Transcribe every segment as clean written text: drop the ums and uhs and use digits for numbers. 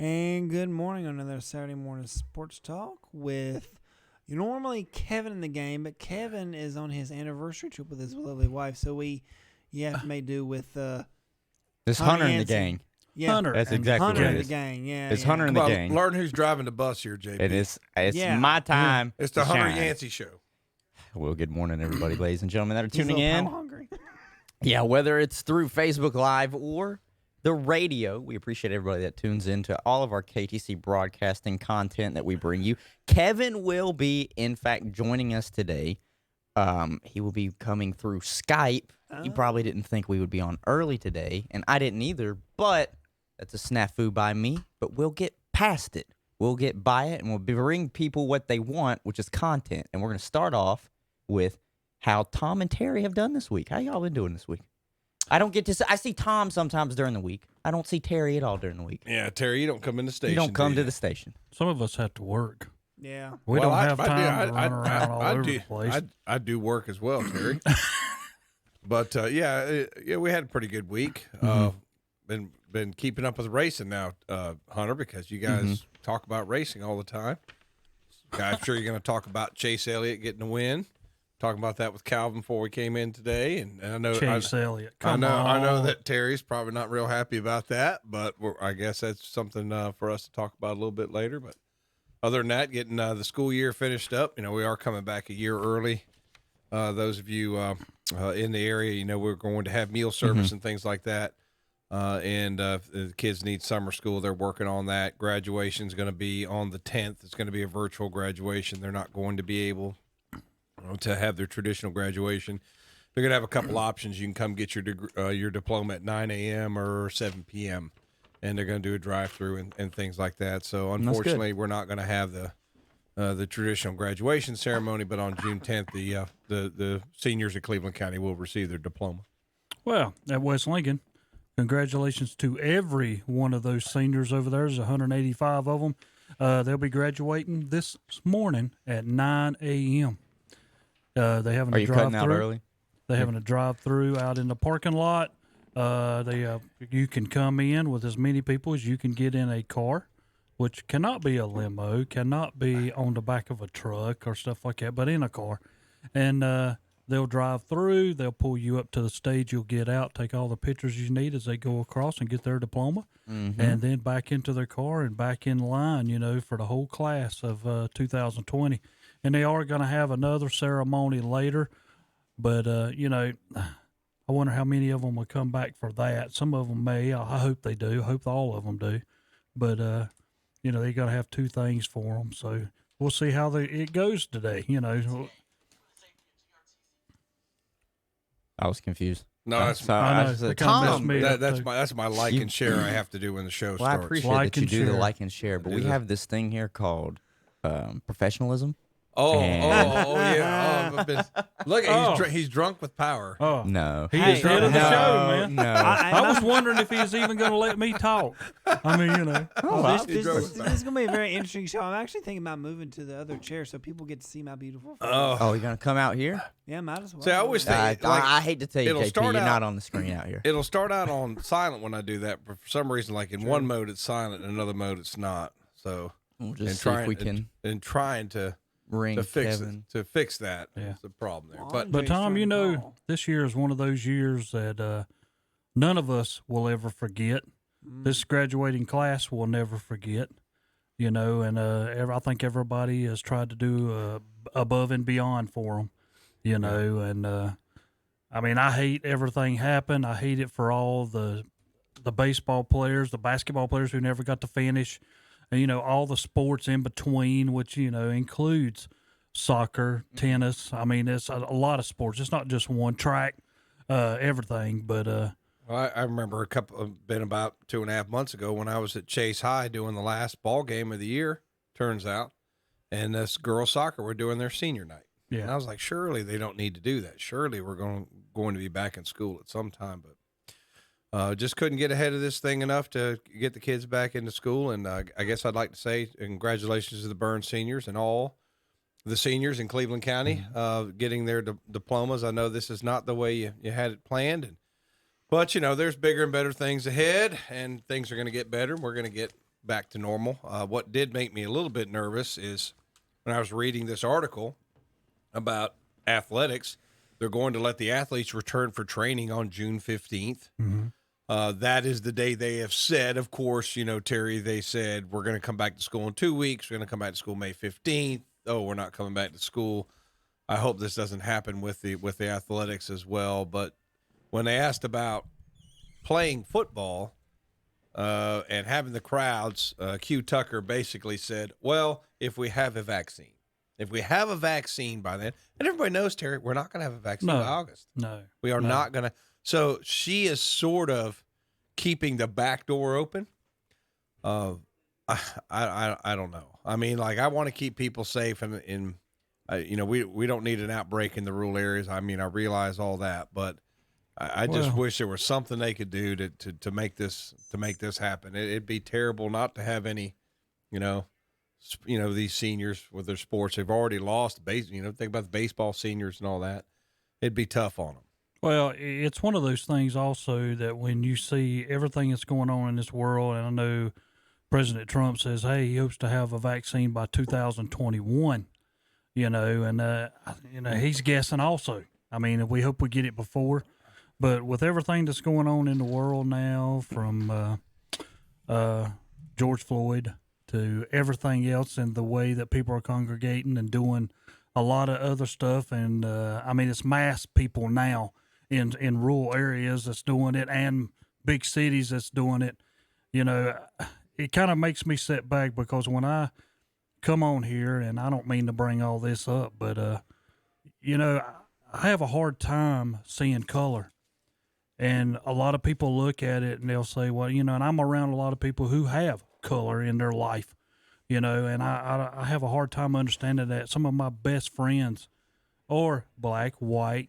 And good morning on another Saturday morning sports talk with normally Kevin in the game, but Kevin is on his anniversary trip with his lovely wife, so you have to make do with this Hunter in the Yancey. gang. Yeah, Hunter. That's exactly Hunter what in it the is. gang. Yeah, It's yeah. Hunter in the Come on, gang. learn who's driving the bus here, JP. And it's Yeah. my time. It's the to Hunter shine. Yancey show. Well, good morning, everybody, ladies and gentlemen that are He's a tuning little in. power hungry. Yeah, whether it's through Facebook Live or the radio, we appreciate everybody that tunes in to all of our KTC broadcasting content that we bring you. Kevin will be, in fact, joining us today. He will be coming through Skype. You probably didn't think we would be on early today, and I didn't either, but that's a snafu by me. But we'll get past it. We'll get by it, and we'll bring people what they want, which is content. And we're going to start off with how Tom and Terry have done this week. How y'all been doing this week? I don't get to. I see Tom sometimes during the week. I don't see Terry at all during the week. Yeah, Terry, you don't come in the station. You don't come do to you? the station. Some of us have to work. Yeah. We Well, don't have time to I run around all over do, the place. I do work as well, Terry. But yeah, we had a pretty good week. Been keeping up with racing now, Hunter, because you guys talk about racing all the time. I'm sure you're going to talk about Chase Elliott getting the win. Talking about that with Calvin before we came in today, and I know Chase Elliott. I Come know on. that Terry's probably not real happy about that, but I guess that's something for us to talk about a little bit later. But other than that, getting the school year finished up, we are coming back a year early. Those of you in the area, we're going to have meal service and things like that. And the kids need summer school. They're working on that. Graduation is going to be on the 10th. It's going to be a virtual graduation. They're not going to be able to have their traditional graduation. They're going to have a couple options. You can come get your diploma at 9 a.m. or 7 p.m., and they're going to do a drive-through and things like that. So, unfortunately, we're not going to have the traditional graduation ceremony, but on June 10th, the seniors at Cleveland County will receive their diploma. Well, at West Lincoln, congratulations to every one of those seniors over there. There's 185 of them. They'll be graduating this morning at 9 a.m. They having Are a you drive cutting out through. early? They're having a drive-through out in the parking lot. You can come in with as many people as you can get in a car, which cannot be a limo, cannot be on the back of a truck or stuff like that, but in a car. And they'll drive through. They'll pull you up to the stage. You'll get out, take all the pictures you need as they go across and get their diploma, and then back into their car and back in line, for the whole class of 2020. And they are going to have another ceremony later, but, I wonder how many of them will come back for that. Some of them may. I hope they do. I hope all of them do. But, they got to have two things for them. So we'll see how it goes today, I was confused. No, that's I know. They kinda messed me up, too. that's my like and share I have to do when the show Well, I starts. appreciate Like that you and do the share. like and share, but we have this thing here called professionalism. Yeah. Look, he's drunk with power. Oh, No. he Hey, is head of the no, show, man. No. I was wondering if he was even going to let me talk. I mean, This is going to be a very interesting show. I'm actually thinking about moving to the other chair so people get to see my beautiful face. Oh, you're going to come out here? Yeah, might as well. See, I always think I hate to tell you, it'll JP, start you're out- not on the screen out here. it'll start out on silent when I do that, but for some reason, like in one mode it's silent, in another mode it's not. So We'll just see if we can trying to ring fix Kevin. fix that. Yeah. Is the problem there. Well, But But Tom, Andre's trying to call. this year is one of those years that none of us will ever forget. This graduating class will never forget. And I think everybody has tried to do above and beyond for them. And I mean, I hate everything happened. I hate it for all the baseball players, the basketball players who never got to finish. And, all the sports in between, which, includes soccer, tennis. I mean, it's a lot of sports. It's not just one track, everything. But I remember about 2.5 months ago when I was at Chase High doing the last ball game of the year, turns out, and this girls soccer were doing their senior night. yeah, And I was like, surely they don't need to do that. Surely we're going to be back in school at some time, but just couldn't get ahead of this thing enough to get the kids back into school. And I guess I'd like to say congratulations to the Burns seniors and all the seniors in Cleveland County getting their diplomas. I know this is not the way you had it planned, but there's bigger and better things ahead, and things are going to get better. We're going to get back to normal. What did make me a little bit nervous is when I was reading this article about athletics, they're going to let the athletes return for training on June 15th. That is the day they have said. Of course, Terry, they said, we're going to come back to school in 2 weeks. We're going to come back to school May 15th. Oh, we're not coming back to school. I hope this doesn't happen with the athletics as well. But when they asked about playing football and having the crowds, Q Tucker basically said, well, if we have a vaccine. If we have a vaccine by then, and everybody knows, Terry, we're not going to have a vaccine by August. No. We are not going to. So she is sort of keeping the back door open. I don't know. I mean, like, I want to keep people safe, and we don't need an outbreak in the rural areas. I mean, I realize all that, but I just wish there was something they could do to make this happen. It'd be terrible not to have any, these seniors with their sports. They've already lost think about the baseball seniors and all that. It'd be tough on them. Well, it's one of those things also that when you see everything that's going on in this world, and I know President Trump says, hey, he hopes to have a vaccine by 2021, and he's guessing also. I mean, we hope we get it before, but with everything that's going on in the world now, from George Floyd to everything else, and the way that people are congregating and doing a lot of other stuff, and it's mass people now in rural areas that's doing it, and big cities that's doing it. It kind of makes me sit back, because when I come on here, and I don't mean to bring all this up, but I have a hard time seeing color. And a lot of people look at it and they'll say, well, and I'm around a lot of people who have color in their life, and I have a hard time understanding that. Some of my best friends are black, white,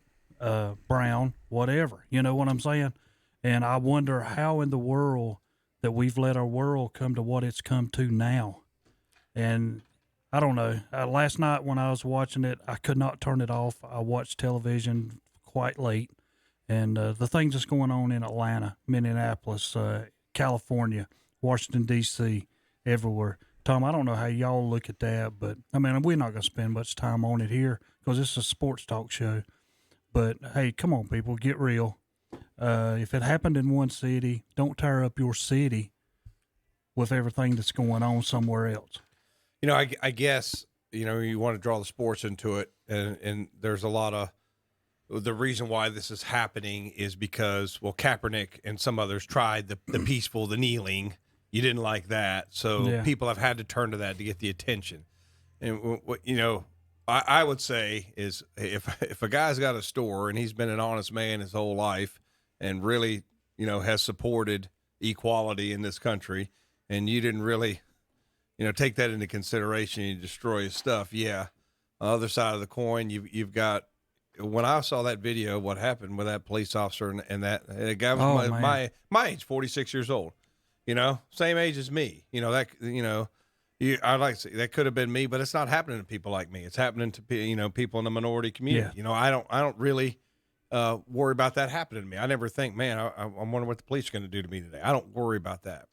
brown, whatever, you know what I'm saying? And I wonder how in the world that we've let our world come to what it's come to now. And I don't know. Last night when I was watching it, I could not turn it off. I watched television quite late. And the things that's going on in Atlanta, Minneapolis, California, Washington, D.C., everywhere. Tom, I don't know how y'all look at that, but, we're not going to spend much time on it here because it's a sports talk show. But, hey, come on, people, get real. If it happened in one city, don't tear up your city with everything that's going on somewhere else. I guess, you want to draw the sports into it, and there's a lot of the reason why this is happening is because, Kaepernick and some others tried the peaceful, the kneeling. You didn't like that. So people have had to turn to that to get the attention. And, I would say is if a guy's got a store and he's been an honest man his whole life and really, has supported equality in this country, and you didn't really, take that into consideration, you destroy his stuff. Yeah. Other side of the coin, you've got, when I saw that video, what happened with that police officer and that guy was my age, 46 years old, same age as me, I'd like to say that could have been me, but it's not happening to people like me. It's happening to people in the minority community. Yeah. I don't really worry about that happening to me. I never think, man, I wonder what the police are going to do to me today. I don't worry about that.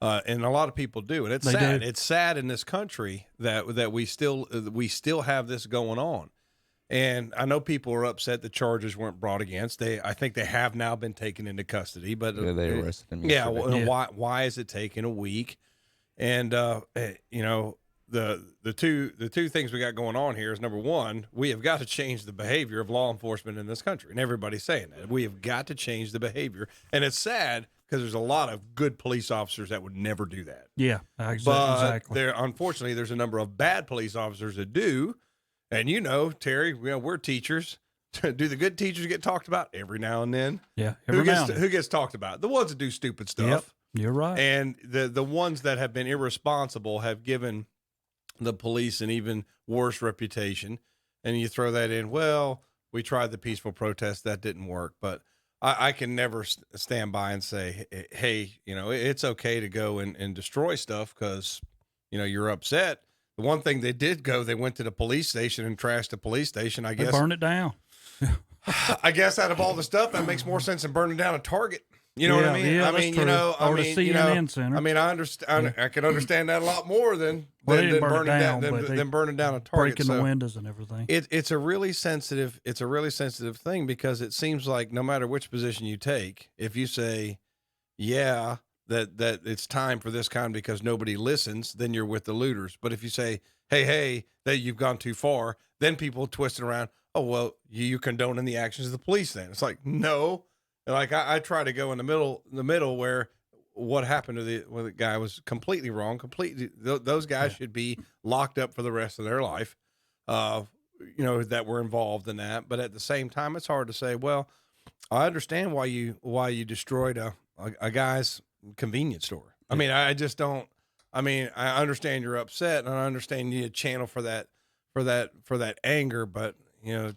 And a lot of people do, and it's sad. It's sad in this country that we still have this going on. And I know people are upset the charges weren't brought against. I think they have now been taken into custody, but they arrested them. Yeah. Why is it taking a week? And the two things we got going on here is, number one, we have got to change the behavior of law enforcement in this country, and everybody's saying that we have got to change the behavior. And it's sad because there's a lot of good police officers that would never do that. Yeah, exactly. Unfortunately, there's a number of bad police officers that do. And Terry, we're teachers. Do the good teachers get talked about every now and then? Yeah, who gets talked about? The ones that do stupid stuff. Yep. You're right. And the ones that have been irresponsible have given the police an even worse reputation. And you throw that in, we tried the peaceful protest. That didn't work. But I can never stand by and say, hey, it's okay to go and destroy stuff because, you're upset. The one thing they did they went to the police station and trashed the police station. They burned it down. I guess out of all the stuff, that makes more sense than burning down a Target. You know what I mean? Yeah, I that's mean, true. Or the CNN Center. I mean, I understand. I can understand that a lot more than Well, they didn't than burn it burning down, down but they than burning down a target. breaking the So windows and everything. it's a really sensitive thing because it seems like no matter which position you take, if you say, yeah, that it's time for this kind because nobody listens, then you're with the looters. But if you say, hey, that you've gone too far, then people twist it around. Oh, well, you condone the actions of the police then. It's like, no. Like I try to go in the middle where what happened to the guy was completely wrong. Those guys should be locked up for the rest of their life, that were involved in that. But at the same time, it's hard to say, well, I understand why you destroyed a guy's convenience store. I mean, I just don't. I mean, I understand you're upset, and I understand you need a channel for that anger, but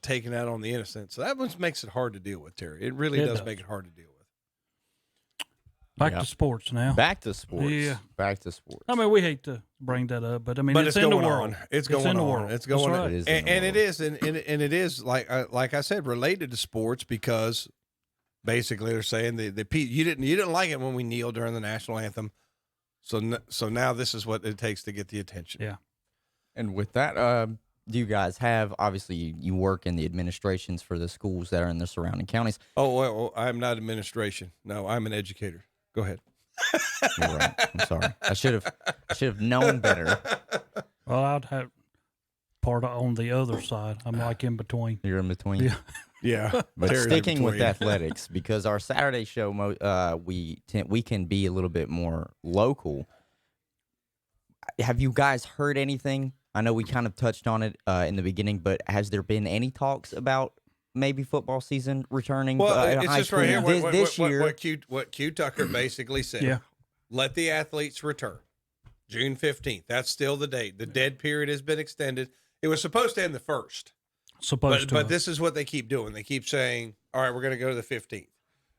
taking that on the innocent. So that one makes it hard to deal with, Terry. It really does make it hard to deal with. Back to sports now. Back to sports. Yeah. Back to sports. I mean, we hate to bring that up, but I mean, But it's in the going world. on. It's going in the on. world. It's going That's on. right. And it is, and it is like I said, related to sports because basically they're saying you didn't like it when we kneeled during the national anthem, so now this is what it takes to get the attention. Yeah. And with that, do you guys have, obviously you work in the administrations for the schools that are in the surrounding counties? Oh, well, I'm not administration. No, I'm an educator. Go ahead. You're right. I'm sorry. I should have known better. Well, I'd have part on the other side. I'm like in between. You're in between. Yeah. Yeah. But Terry's in sticking with between. athletics, because our Saturday show, we can be a little bit more local. Have you guys heard anything? I know we kind of touched on it in the beginning, but has there been any talks about maybe football season returning? Well, in it's high just school right here. this year? What Q Tucker basically said. Yeah. Let the athletes return. June 15th. That's still the date. The dead period has been extended. It was supposed to end the 1st. But this is what they keep doing. They keep saying, all right, we're going to go to the 15th.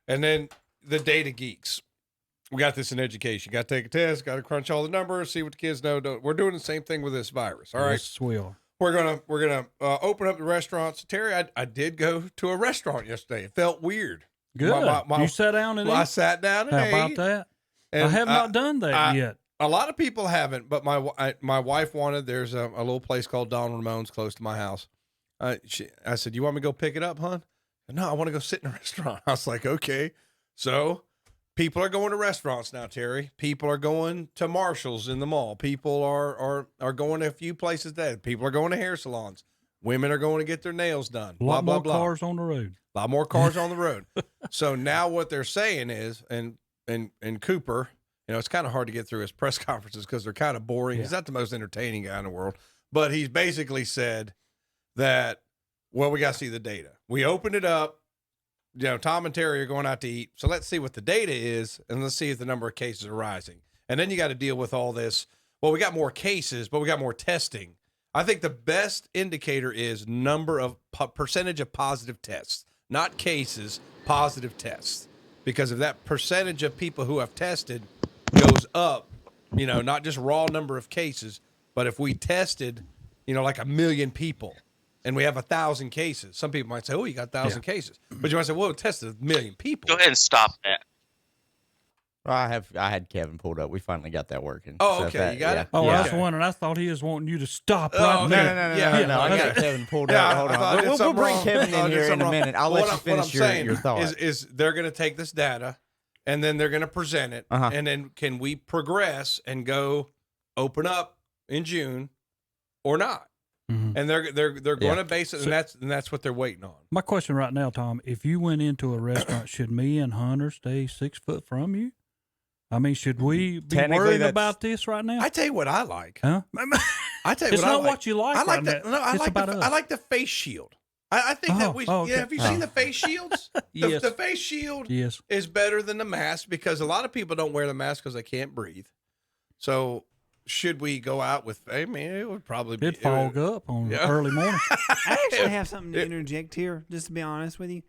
And then the data geeks. We got this in education. Got to take a test, got to crunch all the numbers, see what the kids know. We're doing the same thing with this virus. All right. Yes, we are. We're gonna open up the restaurants. Terry, I did go to a restaurant yesterday. It felt weird. Good. You sat down and I ate? sat down and How ate. about that? And I have not done that yet. A lot of people haven't, but my wife wanted. There's a little place called Don Ramon's close to my house. I said, "You want me to go pick it up, hon?" No, I want to go sit in a restaurant. I was like, "Okay." So people are going to restaurants now, Terry. People are going to Marshall's in the mall. People are going to a few places there. People are going to hair salons. Women are going to get their nails done. A lot blah, more blah, blah. cars on the road. A lot more cars on the road. So now what they're saying is, and Cooper, it's kind of hard to get through his press conferences because they're kind of boring. Yeah. He's not the most entertaining guy in the world, but he's basically said that, well, we got to see the data. We opened it up. Tom and Terry are going out to eat. So let's see what the data is, and let's see if the number of cases are rising. And then you got to deal with all this. Well, we got more cases, but we got more testing. I think the best indicator is percentage of positive tests, not cases, positive tests. Because if that percentage of people who have tested goes up, not just raw number of cases, but if we tested, like 1 million people and we have 1,000 cases, some people might say, oh, you got 1,000 cases. But you might say, well, we tested 1 million people. Go ahead and stop that. I had Kevin pulled up. We finally got that working. Oh, okay. You got it? Oh, Yeah. I was wondering. I thought he was wanting you to stop Oh, right okay. there. No. I got okay. Kevin pulled Yeah, up. Hold I thought I on. did We'll something bring wrong. Kevin I in did here in something a wrong. minute. I'll Well, let you finish your thought. Is they're going to take this data and then they're going to present it. Uh-huh. And then can we progress and go open up in June or not? Mhm. And they're going to base it, and that's what they're waiting on. My question right now, Tom, if you went into a restaurant, should me and Hunter stay 6 foot from you? I mean, should we be Technically, worried that's- about this right now? I tell you what I like. Huh? I tell you It's what I not like. what you like I like right the now. no. I It's like about the us. I like the face shield. I think that we. okay. Have you seen the face shields? Yes. The face shield Yes. is better than the mask because a lot of people don't wear the mask because they can't breathe. So should we go out with? I mean, it would probably be. It'd fog up on Yeah. early morning. I actually have something to interject here, just to be honest with you.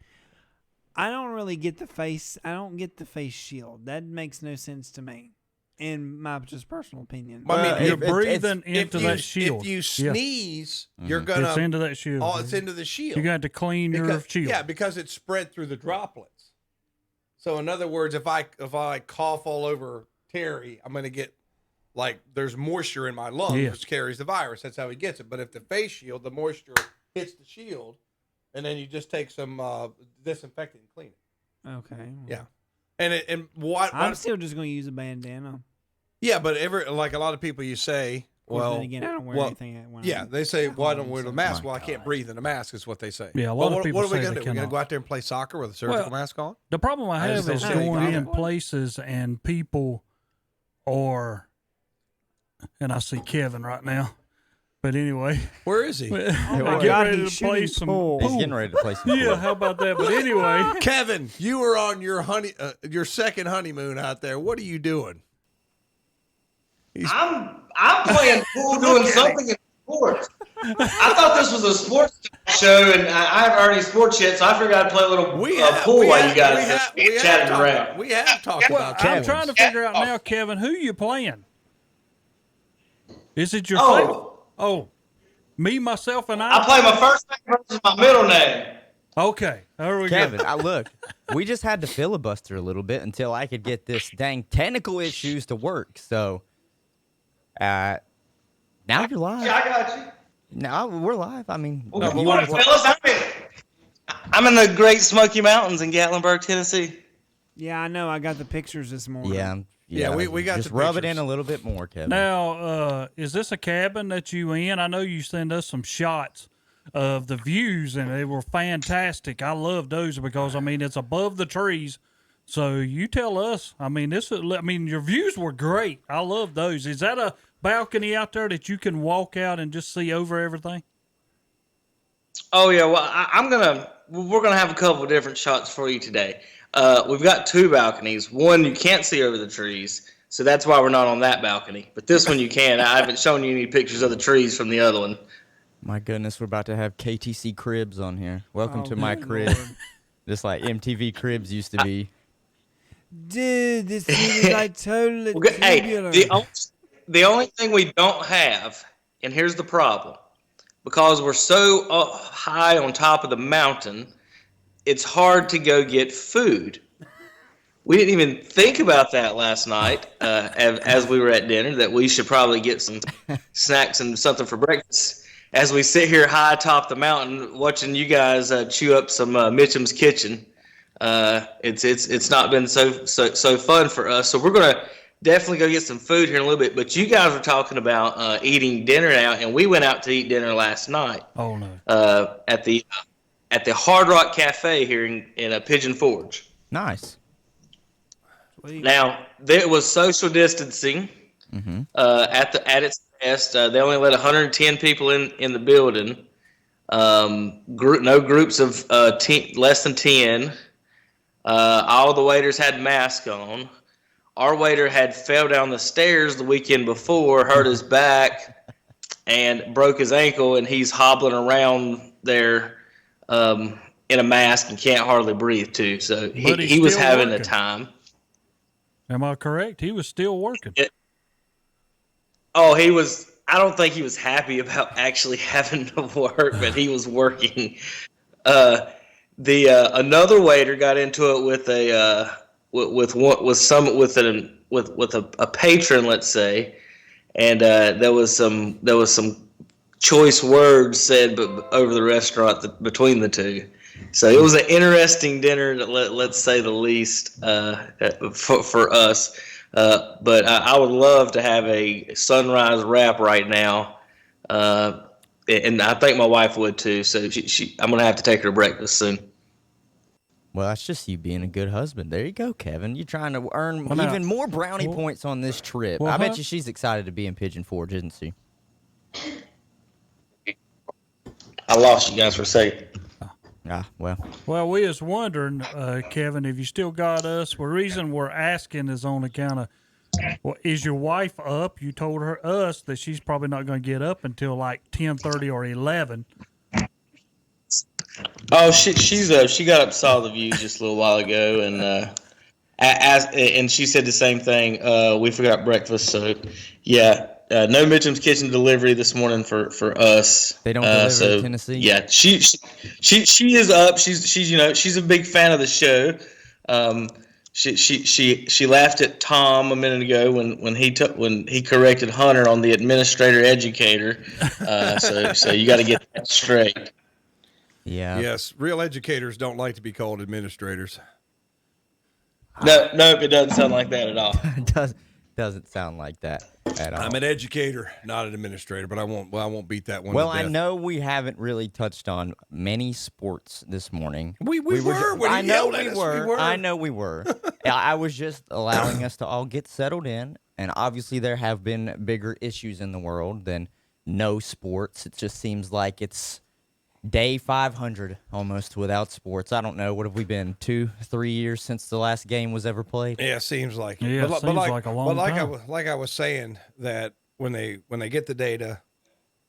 I don't really get the face. I don't get the face shield. That makes no sense to me, in my just personal opinion. I mean, You're it's- breathing into that shield. If you Yeah. sneeze, Mm-hmm. you're gonna. It's into that shield. It's into the shield. You got to clean your because, shield. Yeah, because it's spread through the droplets. So in other words, if I cough all over Terry, I'm going to get there's moisture in my lungs, which carries the virus. That's how he gets it. But if the face shield, the moisture hits the shield, and then you just take some disinfectant and clean it. Okay. Yeah. And what I'm still just going to use a bandana. Yeah, but a lot of people you say, well, then again, I don't wear anything. They say, well, I don't wear the mask. Well, I can't breathe in a mask is what they say. Yeah, a lot of people what are we say going they to do? We're going to cannot. go out there and play soccer with a surgical mask on? The problem I have is don't going think in so. places and people are, and I see Kevin right now. But anyway, Where is he? my get God, ready he's to play shooting some pool. He's getting ready to play some Yeah, pool. how about that? But anyway, Kevin, you were on your second honeymoon out there. What are you doing? I'm playing pool, doing something in sports. I thought this was a sports show, and I haven't heard any sports yet, so I figured I'd play a little pool while you guys chatting around. We have talked about I'm sports. trying to figure out now, Kevin, who you playing? Is it your Oh. favorite? Oh, me, myself, and I? I play my first name versus my middle name. Okay, there we Kevin, go. look, we just had to filibuster a little bit until I could get this dang technical issues to work. So, now you're live. Yeah, I got you. No, we're live. I mean, Well, you what, wanna- fellas? I'm in the Great Smoky Mountains in Gatlinburg, Tennessee. Yeah, I know. I got the pictures this morning. yeah, we got just the rub it pictures. in a little bit more, Kevin. Now, is this a cabin that you in? I know you send us some shots of the views, and they were fantastic. I love those because, I mean, it's above the trees. So you tell us. I mean, your views were great. I love those. Is that a balcony out there that you can walk out and just see over everything? Oh yeah, well we're gonna have a couple of different shots for you today. We've got two balconies. One you can't see over the trees, so that's why we're not on that balcony. But this one you can. I haven't shown you any pictures of the trees from the other one. My goodness, we're about to have KTC Cribs on here. Welcome to my good crib. Lord. Just like MTV Cribs used to be. Dude, this thing is like totally Hey, tubular. the only thing we don't have, and here's the problem, because we're so high on top of the mountain, it's hard to go get food. We didn't even think about that last night as we were at dinner, that we should probably get some snacks and something for breakfast. As we sit here high atop the mountain watching you guys chew up some Mitchem's Kitchen, it's not been so fun for us. So we're gonna definitely go get some food here in a little bit. But you guys were talking about eating dinner now, and we went out to eat dinner last night. Oh, no. At the Hard Rock Cafe here in Pigeon Forge. Nice. Now there was social distancing at its best. They only let 110 people in the building. No groups of less than 10. All the waiters had masks on. Our waiter had fell down the stairs the weekend before, hurt his back, and broke his ankle, and he's hobbling around there in a mask and can't hardly breathe too. So he was still having working. a time. Am I correct? He was still working. He was. I don't think he was happy about actually having to work, but he was working. Another waiter got into it with a patron, let's say, and there was some choice words said over the restaurant between the two. So it was an interesting dinner, let's say the least, for us. But I would love to have a sunrise wrap right now, and I think my wife would too. So I'm gonna have to take her to breakfast soon. Well, that's just you being a good husband. There you go, Kevin. You're trying to earn Well, now- even more brownie points on this trip. Well, I bet huh? you she's excited to be in Pigeon Forge, isn't she? I lost you guys for a second. Ah, well. Well, we was wondering, Kevin, if you still got us. The reason we're asking is on account of, well, is your wife up? You told us that she's probably not going to get up until like 10:30 or 11. Oh, she got up, saw the views just a little while ago, and and she said the same thing. We forgot breakfast, so yeah. No Mitchem's Kitchen delivery this morning for us. They don't deliver in Tennessee? Yeah, she is up. She's a big fan of the show. She laughed at Tom a minute ago when he corrected Hunter on the administrator educator. So you got to get that straight. Yeah. Yes, real educators don't like to be called administrators. No, it doesn't sound like that at all. Doesn't sound like that at all. I'm an educator, not an administrator, but I won't beat that one. Well, to death. I know we haven't really touched on many sports this morning. We were. When I you know yelled at we us, were. I know we were. I was just allowing us to all get settled in, and obviously there have been bigger issues in the world than no sports. It just seems like it's day 500 almost without sports. I don't know. What have we been, 2-3 years since the last game was ever played? Yeah, seems like it. Yeah, seems like a long time. Like I was saying, that when they get the data,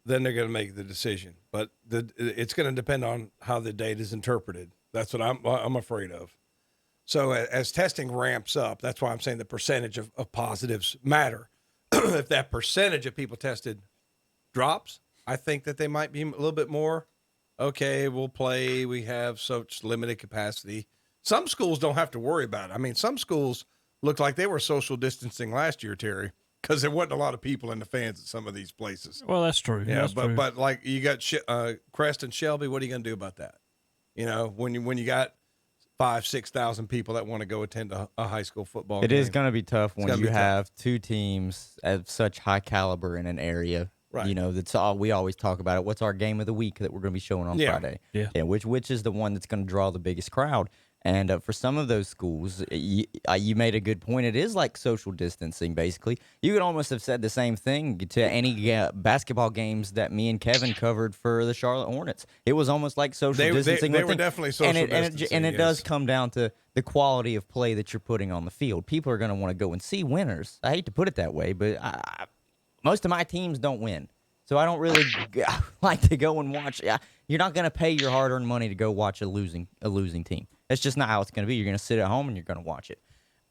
then they're going to make the decision. But it's going to depend on how the data is interpreted. That's what I'm afraid of. So as testing ramps up, that's why I'm saying the percentage of positives matter. If that percentage of people tested drops, I think that they might be a little bit more. Okay, we'll play. We have such limited capacity. Some schools don't have to worry about it. I mean, some schools looked like they were social distancing last year, Terry, because there wasn't a lot of people in the fans at some of these places. Well, that's true. Yeah, that's true. but like you got Crest and Shelby, what are you going to do about that? You know, when you got 5,000-6,000 people that want to go attend a high school football game. It is going to be tough when you be have two teams of such high caliber in an area. Right. You know, that's all we always talk about it. What's our game of the week that we're going to be showing on Friday? Yeah. And which is the one that's going to draw the biggest crowd? And for some of those schools, you made a good point. It is like social distancing, basically. You could almost have said the same thing to any basketball games that me and Kevin covered for the Charlotte Hornets. It was almost like social distancing. They were definitely social distancing. And it does come down to the quality of play that you're putting on the field. People are going to want to go and see winners. I hate to put it that way, but most of my teams don't win. So I don't really like to go and watch. You're not going to pay your hard-earned money to go watch a losing team. That's just not how it's going to be. You're going to sit at home and you're going to watch it.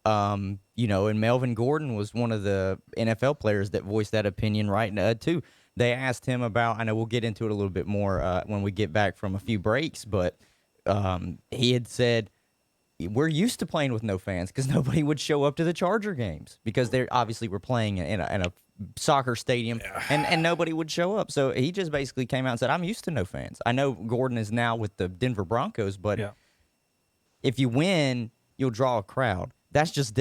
You know, and Melvin Gordon was one of the NFL players that voiced that opinion right too. They asked him about, I know we'll get into it a little bit more when we get back from a few breaks, but he had said, we're used to playing with no fans because nobody would show up to the Charger games because they obviously were playing in a soccer stadium and nobody would show up. So he just basically came out and said, I'm used to no fans. I know Gordon is now with the Denver Broncos, but if you win, you'll draw a crowd. That's just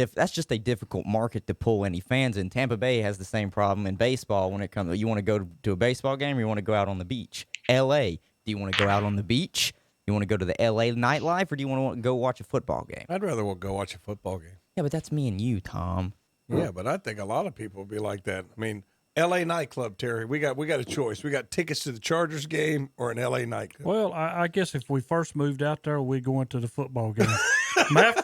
a difficult market to pull any fans in. Tampa Bay has the same problem in baseball when it comes to, you want to go to a baseball game or you want to go out on the beach? L.A., do you want to go out on the beach? You want to go to the L.A. nightlife, or do you want to go watch a football game? I'd rather go watch a football game. Yeah, but that's me and you, Tom. Yeah, but I think a lot of people would be like that. I mean, L.A. nightclub, Terry. We got a choice. We got tickets to the Chargers game or an L.A. nightclub. Well, I guess if we first moved out there, we'd go into the football game.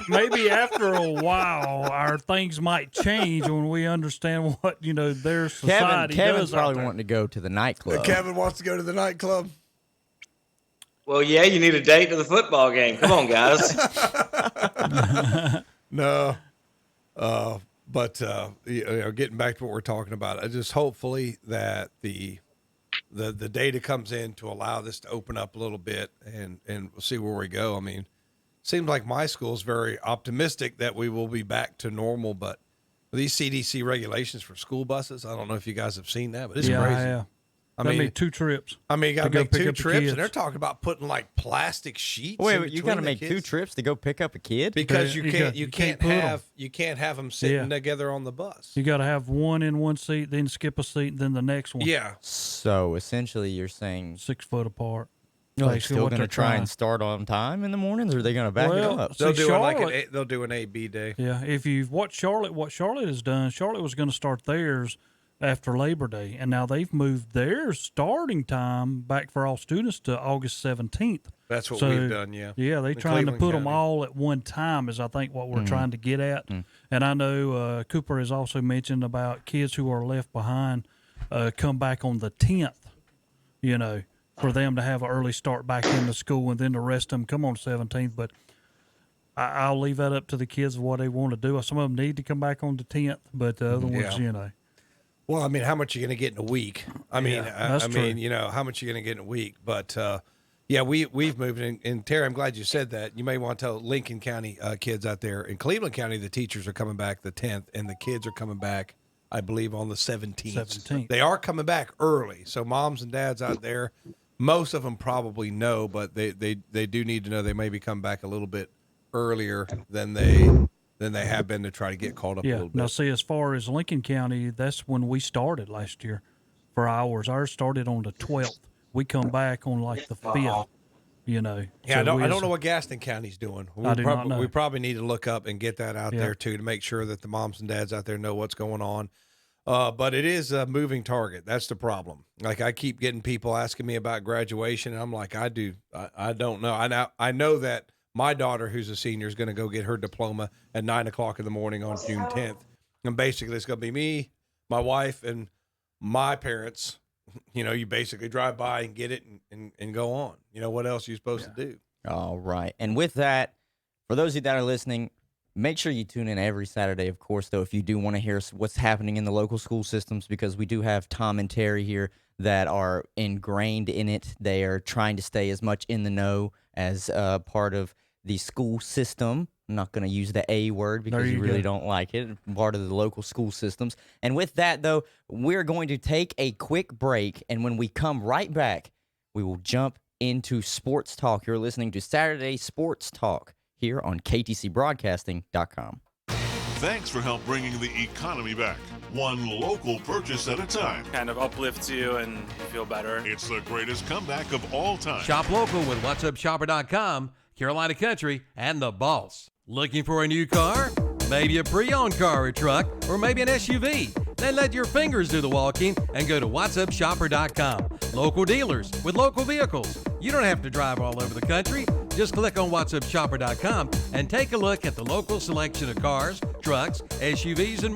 Maybe after a while, our things might change when we understand what their society Kevin's does. Probably wanting to go to the nightclub. Kevin wants to go to the nightclub. Well, yeah, you need a date to the football game. Come on, guys. No. But getting back to what we're talking about, I just hopefully that the data comes in to allow this to open up a little bit, and we'll see where we go. I mean, it seems like my school is very optimistic that we will be back to normal, but these CDC regulations for school buses, I don't know if you guys have seen that, but it's crazy. Yeah. I mean, 2 trips. I mean, you got to make pick 2 up the trips, kids. and they're talking about putting like plastic sheets. Wait, you got to make 2 trips to go pick up a kid? Because You you can't can't have them sitting together on the bus. You got to have one in one seat, then skip a seat, then the next one. Yeah. So essentially, you're saying 6 foot apart. they're Basically still what going to they're try trying. and start on time in the mornings, or are they going to back it up? See, They'll do Charlotte- they'll do an A/B day. Yeah, if you've watched Charlotte, what Charlotte has done, Charlotte was going to start theirs after Labor Day, and now they've moved their starting time back for all students to August 17th. That's what So, we've done. Yeah. Yeah, they're In trying to Cleveland put them County. all at one time is I think what we're trying to get at. And I know Cooper has also mentioned about kids who are left behind come back on the 10th, for them to have an early start back into school, and then the rest of them come on the 17th. But I'll leave that up to the kids what they want to do. Some of them need to come back on the 10th, but the other ones, Well, I mean, how much are you going to get in a week? I mean, that's how true. much are you going to get in a week? But Yeah, we've moved in. And Terry, I'm glad you said that. You may want to tell Lincoln County kids out there. In Cleveland County, the teachers are coming back the 10th, and the kids are coming back, I believe, on the 17th. 17th. They are coming back early. So moms and dads out there, most of them probably know, but they do need to know they may be coming back a little bit earlier than they have been to try to get caught up a Yeah. little bit. Now, see, as far as Lincoln County, that's when we started last year for ours. Ours started on the 12th. We come back on like the 5th, you know. Yeah, So I don't know what Gaston County's doing. I do not know. We probably need to look up and get that out Yeah. there too, to make sure that the moms and dads out there know what's going on. But it is a moving target. That's the problem. Like, I keep getting people asking me about graduation, and I'm like, I don't know. I know that my daughter, who's a senior, is going to go get her diploma at 9:00 in the morning on June 10th, and basically it's going to be me, my wife, and my parents. You know, you basically drive by and get it and go on. You know, what else are you supposed to do? All right. And with that, for those of you that are listening, make sure you tune in every Saturday, of course, though, if you do want to hear what's happening in the local school systems, because we do have Tom and Terry here that are ingrained in it. They are trying to stay as much in the know as part of the school system. I'm not going to use the A word because you really don't like it. Part of the local school systems. And with that, though, we're going to take a quick break. And when we come right back, we will jump into sports talk. You're listening to Saturday Sports Talk here on KTCBroadcasting.com. Thanks for help bringing the economy back, one local purchase at a time. Kind of uplifts you and you feel better. It's the greatest comeback of all time. Shop local with whatsupshopper.com, Carolina Country, and The Boss. Looking for a new car? Maybe a pre-owned car or truck, or maybe an SUV? Then let your fingers do the walking and go to whatsupshopper.com. Local dealers with local vehicles. You don't have to drive all over the country. Just click on whatsupshopper.com and take a look at the local selection of cars, trucks, SUVs, and